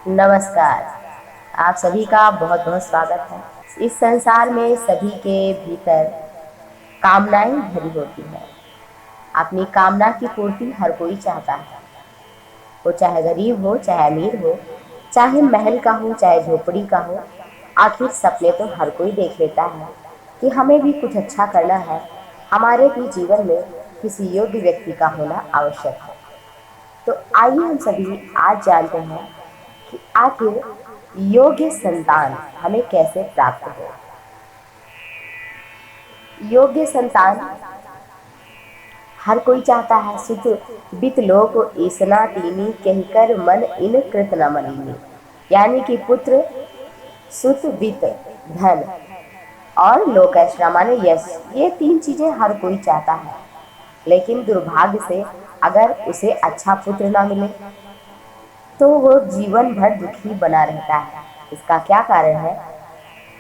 नमस्कार। आप सभी का बहुत बहुत स्वागत है। इस संसार में सभी के भीतर कामनाएं भरी होती हैं। अपनी कामना की पूर्ति हर कोई चाहता है। वो चाहे गरीब हो, चाहे अमीर हो, चाहे महल का हो, चाहे झोपड़ी का हो। आखिर सपने तो हर कोई देख लेता है कि हमें भी कुछ अच्छा करना है। हमारे भी जीवन में किसी योग्य व्यक्ति का होना आवश्यक है। तो आइए हम सभी आज जानते हैं कि आखिर योग्य संतान हमें कैसे प्राप्त हो। योग्य संतान हर कोई चाहता है। सुत बित लोक ईसना तीनी कहकर मन इन कृत न मलिनी। यानी कि पुत्र, सुत, वित्त, धन और लोकैश्रय माने यश, ये तीन चीजें हर कोई चाहता है। लेकिन दुर्भाग्य से अगर उसे अच्छा पुत्र ना मिले तो वो जीवन भर दुखी बना रहता है। इसका क्या कारण है?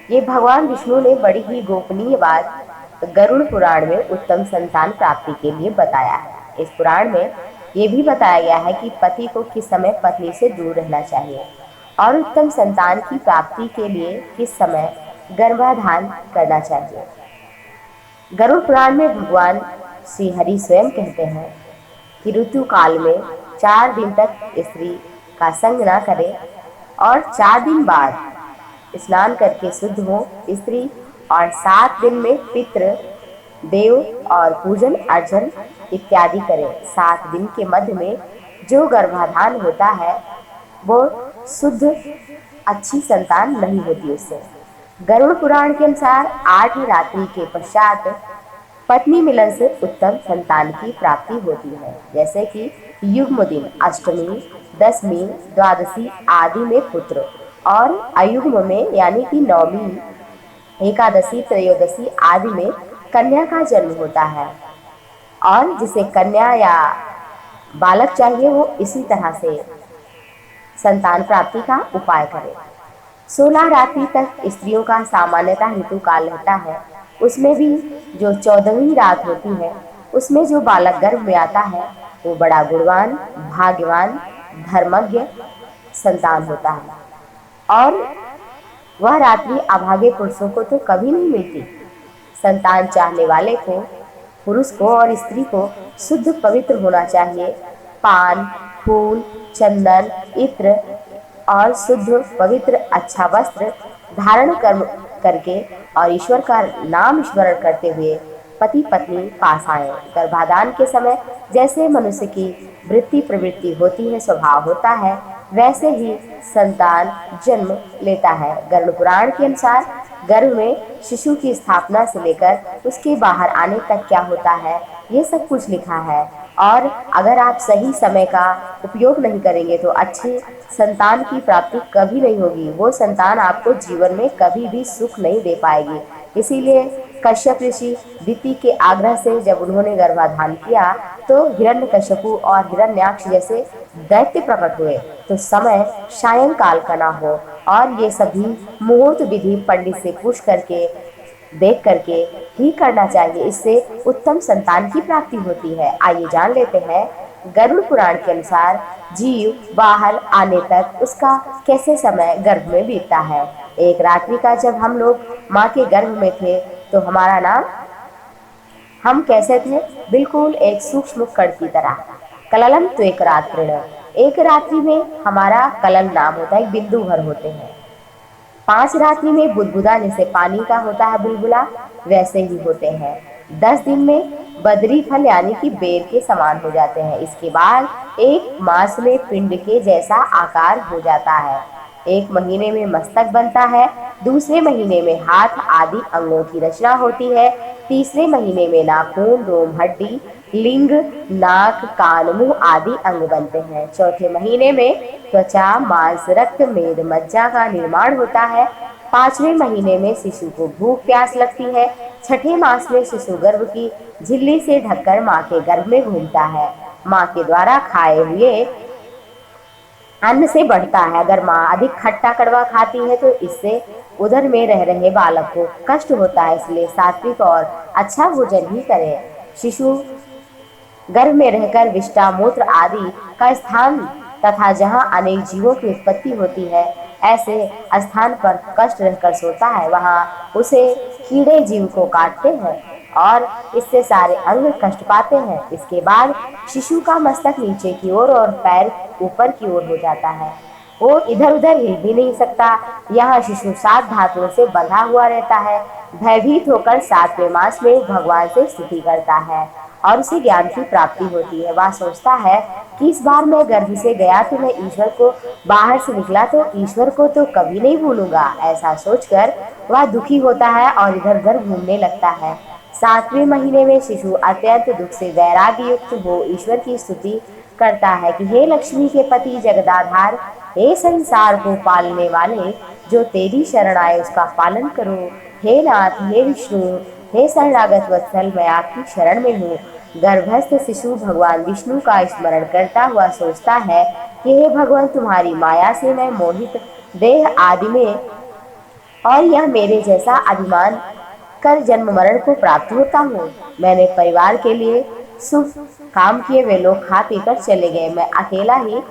ये भगवान विष्णु ने बड़ी ही गोपनीय बात गरुड़ पुराण में उत्तम संतान प्राप्ति के लिए बताया है। इस पुराण में ये भी बताया गया है कि पति को किस समय पत्नी से दूर रहना चाहिए और उत्तम संतान की प्राप्ति के लिए किस समय गर्भाधान करना चाहिए। गरुड़ पुराण में भगवान श्री हरि स्वयं कहते हैं कि ऋतु काल में 4 दिन तक स्त्री का संग ना करे और 4 दिन बाद स्नान करके शुद्ध हो स्त्री, और 7 दिन में पितृ देव और पूजन अर्चन इत्यादि करें। 7 दिन के मध्य में जो गर्भाधान होता है वो शुद्ध अच्छी संतान नहीं होती उससे। गरुड़ पुराण के अनुसार 8 रात्रि के पश्चात पत्नी मिलन से उत्तम संतान की प्राप्ति होती है। जैसे कि युग्म दिन, अष्टमी, दसवीं, द्वादशी आदि में पुत्र और अयुग्म में यानी कि नवमी, एकादशी, त्रयोदशी आदि में कन्या का जन्म होता है। और जिसे कन्या या बालक चाहिए वो इसी तरह से संतान प्राप्ति का उपाय करे। 16 रात्रि तक स्त्रियों का सामान्यतः ऋतु काल रहता है। उसमें भी जो 14वीं रात होती है उसमें जो बालक गर्भ में आता है वो बड़ा गुणवान, भाग्यवान, धर्मज्ञ संतान होता है। और वह रात्रि अभागे पुरुषों को तो कभी नहीं मिलती। संतान चाहने वाले को, पुरुष को और स्त्री को शुद्ध पवित्र होना चाहिए। पान, फूल, चंदन, इत्र और शुद्ध पवित्र अच्छा वस्त्र धारण करके और ईश्वर का नाम स्मरण करते हुए पति पत्नी पास आए। गर्भाधान के समय जैसे मनुष्य की वृत्ति प्रवृत्ति होती है, स्वभाव होता है, वैसे ही संतान जन्म लेता है। गरुड़ पुराण के अनुसार गर्भ में शिशु की स्थापना से लेकर उसके बाहर आने तक क्या होता है ये सब कुछ लिखा है। और अगर आप सही समय का उपयोग नहीं करेंगे तो अच्छे संतान की प्राप्ति कभी नहीं होगी। वो संतान आपको जीवन में कभी भी सुख नहीं दे पाएगी। इसीलिए कश्यप ऋषि दिति के आग्रह से जब उन्होंने गर्भाधान किया तो हिरण्यकश्यपु और हिरण्याक्ष जैसे दैत्य प्रकट हुए। तो समय सायंकाल का ना हो और ये सभी मुहूर्त विधि पंडित से पूछ करके देख करके ही करना चाहिए। इससे उत्तम संतान की प्राप्ति होती है। आइए जान लेते हैं गरुड़ पुराण के अनुसार जीव बाहर आने तक उसका कैसे समय गर्भ में बीतता है। एक रात्रि का जब हम लोग माँ के गर्भ में थे तो हमारा नाम, हम कैसे थे? बिल्कुल एक सूक्ष्म कण की तरह। कललम तो एक रात्रि, एक रात्रि में हमारा कलल नाम होता है, बिंदु भर होते हैं। 5 रात्रि में बुदबुदा जैसे पानी का होता है बुलबुला वैसे ही होते हैं। 10 दिन में बदरी फल यानी कि बेर के समान हो जाते हैं। इसके बाद 1 मास में पिंड के जैसा आकार हो जाता है। 1 महीने में मस्तक बनता है। दूसरे महीने में हाथ आदि अंगों की रचना होती है। तीसरे महीने में नाखून, रोम, हड्डी, लिंग, नाक, कान, मुंह आदि अंग बनते हैं। चौथे महीने में त्वचा, मांस, रक्त, मेद, मज्जा का निर्माण होता है। 5वें महीने में शिशु को भूख प्यास लगती है। 6ठे मास में शिशु गर्भ की झिल्ली से ढककर माँ के गर्भ में घूमता है। माँ के द्वारा खाए हुए अन्न से बढ़ता है। अगर माँ अधिक खट्टा कड़वा खाती है तो इससे उदर में रह रहे बालक को कष्ट होता है। इसलिए सात्विक और अच्छा भोजन ही करें। शिशु गर्भ में रहकर विष्टा, मूत्र आदि का स्थान तथा जहाँ अनेक जीवों की उत्पत्ति होती है, ऐसे स्थान पर कष्ट रहकर सोता है। वहाँ उसे कीड़े जीव को काटते हैं और इससे सारे अंग कष्ट पाते हैं। इसके बाद शिशु का मस्तक नीचे की ओर और पैर ऊपर की ओर हो जाता है। वो इधर उधर हिल भी नहीं सकता। यहाँ शिशु 7 धातुओं से बंधा हुआ रहता है। भयभीत होकर 7वें मास में भगवान से स्तुति करता है और उसे ज्ञान की प्राप्ति होती है। वह सोचता है कि इस बार मैं गर्भ से गया तो मैं ईश्वर को, बाहर से निकला तो ईश्वर को तो कभी नहीं भूलूंगा। ऐसा सोचकर वह दुखी होता है और इधर उधर घूमने लगता है। 7वें महीने में शिशु अत्यंत दुख से वैराग्य युक्त हो ईश्वर की स्तुति करता है कि हे लक्ष्मी के पति जगदाधार, हे संसार को पालने वाले, जो तेरी शरण आए उसका पालन करो। हे नाथ, हे विष्णु, हे शरणागत वत्सल, मैं आपकी शरण में हूँ। गर्भस्थ शिशु भगवान विष्णु का स्मरण करता हुआ सोचता है कि हे भगवान, तुम्हारी माया से मैं मोहित देह आदि में और यह मेरे जैसा अभिमान कर जन्म मरण को प्राप्त होता हूँ। मैंने परिवार के लिए शुभ काम किए, वे लोग खा पी कर चले गए, मैं अकेला ही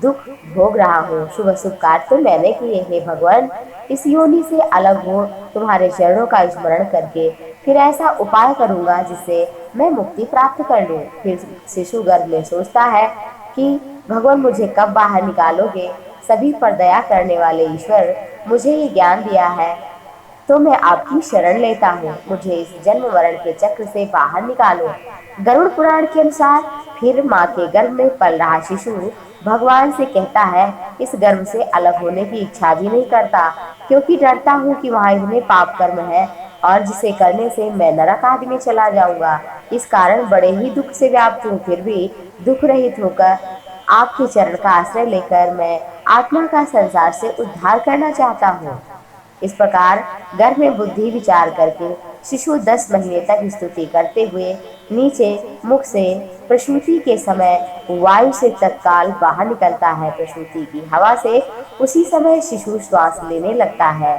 दुख भोग रहा हूँ। शुभ शुभ कार्य तो मैंने किए। हे भगवान, इस योनि से अलग हो तुम्हारे चरणों का स्मरण करके फिर ऐसा उपाय करूंगा जिससे मैं मुक्ति प्राप्त कर लूँ। फिर शिशु गर्भ में सोचता है कि भगवान, मुझे कब बाहर निकालोगे? सभी पर दया करने वाले ईश्वर, मुझे ये ज्ञान दिया है तो मैं आपकी शरण लेता हूँ। मुझे इस जन्म मरण के चक्र से बाहर निकालो। गरुड़ पुराण के अनुसार फिर माँ के गर्भ में पल रहा शिशु भगवान से कहता है, इस गर्भ से अलग होने की इच्छा भी नहीं करता, क्योंकि डरता हूँ कि वहाँ इतने पाप कर्म है और जिसे करने से मैं नरक आदि में चला जाऊंगा। इस कारण बड़े ही दुख से व्याप्त हूँ। फिर भी दुख रहित होकर आपके चरण का आश्रय लेकर मैं आत्मा का संसार से उद्धार करना चाहता हूँ। इस प्रकार गर्भ में बुद्धि विचार करके शिशु 10 महीने तक स्तुति करते हुए नीचे मुख से प्रसूति के समय वायु से तत्काल बाहर निकलता है। प्रसूति की हवा से उसी समय शिशु श्वास लेने लगता है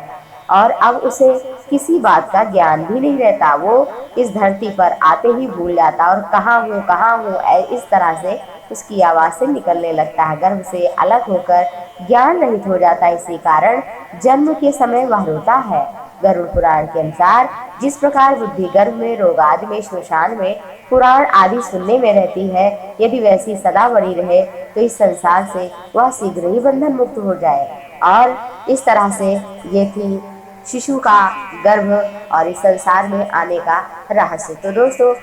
और अब उसे किसी बात का ज्ञान भी नहीं रहता। वो इस धरती पर आते ही भूल जाता और कहाँ हूँ इस तरह से उसकी आवाज से निकलने लगता है। गर्भ से अलग होकर ज्ञान रहित हो जाता है। इसी कारण जन्म के समय वह रोता है। गरुड़ पुराण के अनुसार जिस प्रकार बुद्धि गर्भ में, रोग आदि में, श्मशान में, पुराण आदि सुनने में रहती है, यदि वैसी सदा बनी रहे तो इस संसार से वह शीघ्र ही बंधन मुक्त हो जाए। और इस तरह से ये थी शिशु का गर्भ और इस संसार में आने का रहस्य। तो दोस्तों,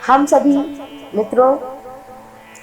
हम सभी मित्रों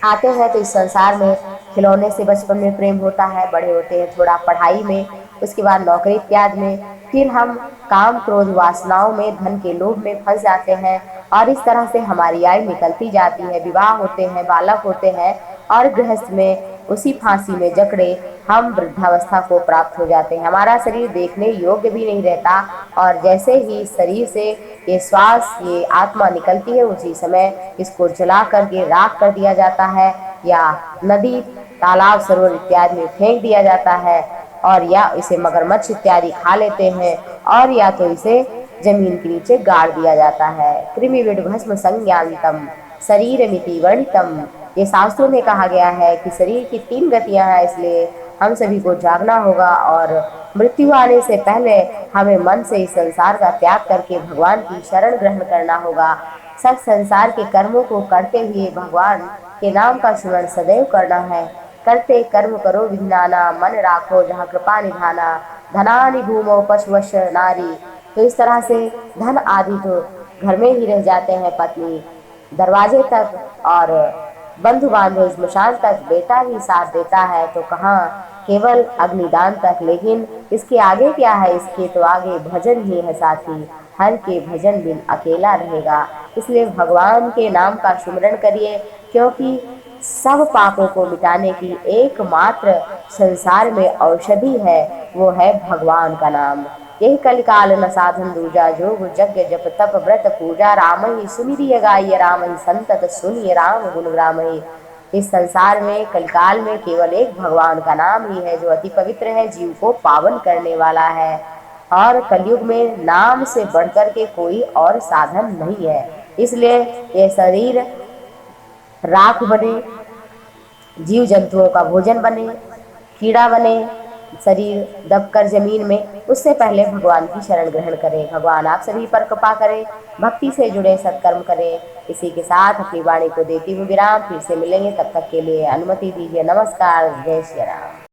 आते हैं तो इस संसार में खिलौने से बचपन में प्रेम होता है, बड़े होते हैं थोड़ा पढ़ाई में, उसके बाद नौकरी इत्यादि में, फिर हम काम क्रोध वासनाओं में, धन के लोभ में फंस जाते हैं और इस तरह से हमारी आयु निकलती जाती है। विवाह होते हैं, बालक होते हैं और गृहस्थ में उसी फांसी में जकड़े हम वृद्धावस्था को प्राप्त हो जाते हैं। हमारा शरीर देखने योग्य भी नहीं रहता और जैसे ही शरीर से ये श्वास, ये आत्मा निकलती है, उसी समय इसको जला करके राख कर दिया जाता है या नदी, तालाब, सरोवर इत्यादि में फेंक दिया जाता है और या इसे मगरमच्छ इत्यादि खा लेते हैं और या तो इसे जमीन के नीचे गाड़ दिया जाता है। कृमिविड भस्म संज्ञानतम शरीर मिति वर्णितम। ये शास्त्रों में कहा गया है कि शरीर की 3 गतियां हैं, इसलिए हम सभी को जागना होगा और मृत्यु आने से पहले हमें मन से इस संसार का त्याग करके भगवान की शरण ग्रहण करना होगा। सब संसार के कर्मों को करते हुए भगवान के नाम का स्मरण सदैव करना है। करते कर्म करो विज्ञाना, मन राखो जहाँ कृपा निधाना, धनानि भूमो पशुवश नारी। तो इस तरह से धन आदि तो घर में ही रह जाते हैं, पत्नी दरवाजे तक और बंधु बांधव स्मशान तक, बेटा ही साथ देता है तो कहाँ केवल अग्निदान तक। लेकिन इसके आगे क्या है? इसके तो आगे भजन ही है साथी, हर के भजन बिन अकेला रहेगा। इसलिए भगवान के नाम का सुमिरन करिए, क्योंकि सब पापों को मिटाने की एकमात्र संसार में औषधि है, वो है भगवान का नाम। यही कलिकाल न साधन दूजा, जोग यज्ञ जप तप व्रत पूजा, राम ही सुमिरिय गाय, राम ही संतत सुनिय, राम गुण राम ही। इस संसार में कलिकाल में केवल एक भगवान का नाम ही है जो अति पवित्र है, जीव को पावन करने वाला है। और कलयुग में नाम से बढ़कर के कोई और साधन नहीं है। इसलिए ये शरीर राख बने जीव जंतुओं का भोजन बने, कीड़ा बने, शरीर दबकर जमीन में, उससे पहले भगवान की शरण ग्रहण करें। भगवान आप सभी पर कृपा करें, भक्ति से जुड़े सत्कर्म करें। इसी के साथ अपनी वाणी को देती हूँ विराम। फिर से मिलेंगे, तब तक के लिए अनुमति दीजिए। नमस्कार, जय श्री राम।